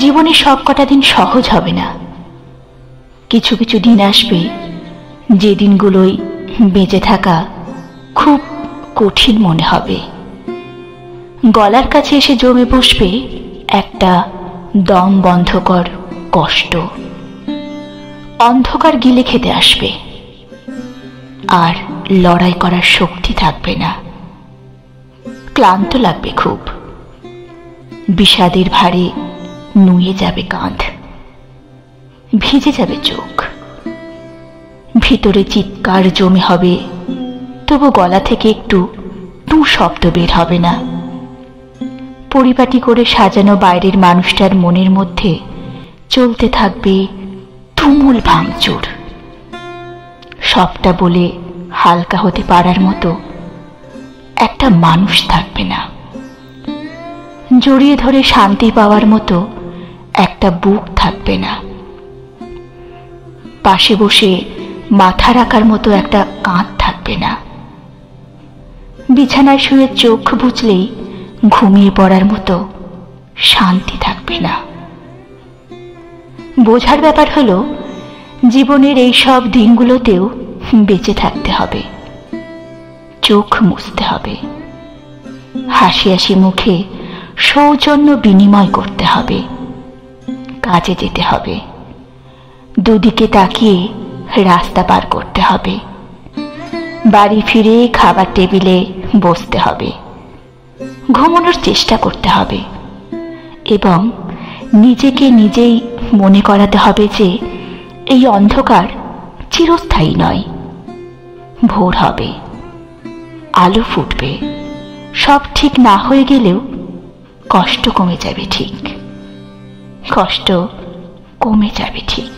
জীবনে সব কটা দিন সহজ হবে না। কিছু কিছু দিন আসবে যে দিনগুলোই বেঁচে থাকা খুব কঠিন মনে হবে। গলার কাছে এসে জমে বসবে একটা দম বন্ধকর কষ্ট। অন্ধকার গিলে খেতে আসবে, আর লড়াই করার শক্তি থাকবে না। ক্লান্ত লাগবে খুব, বিষাদের ভারে নুয়ে যাবে কাঁধ, ভিজে যাবে চোখ। ভিতরে চিৎকার জমে হবে, তবু গলা থেকে একটু টু শব্দ বের হবে না। পরিপাটি করে সাজানো বাইরের মানুষটার মনের মধ্যে চলতে থাকবে তুমুল ভাঙচুর। সবটা বলে হালকা হতে পারার মতো একটা মানুষ থাকবে না। জড়িয়ে ধরে শান্তি পাওয়ার মতো একটা বুক থাকবে না। পাশে বসে মাথা রাখার মতো একটা কাঁধ থাকবে না। বিছানায় শুয়ে চোখ বুজলেই ঘুমিয়ে পড়ার মতো শান্তি থাকবে না। বোঝার ব্যাপার হলো, জীবনের এই সব দিনগুলোতেও বেঁচে থাকতে হবে, চোখ মুছতে হবে, হাসি হাসি মুখে সৌজন্য বিনিময় করতে হবে, কাজে যেতে হবে, দুদিকে তাকিয়ে রাস্তা পার করতে হবে, বাড়ি ফিরে খাবার টেবিলে বসতে হবে, ঘুমানোর চেষ্টা করতে হবে, এবং নিজেকে নিজেই মনে করাতে হবে যে এই অন্ধকার চিরস্থায়ী নয়। ভোর হবে, আলো ফুটবে। সব ঠিক না হয়ে গেলেও কষ্ট কমে যাবে ঠিক, কষ্ট কমে যাবে ঠিক।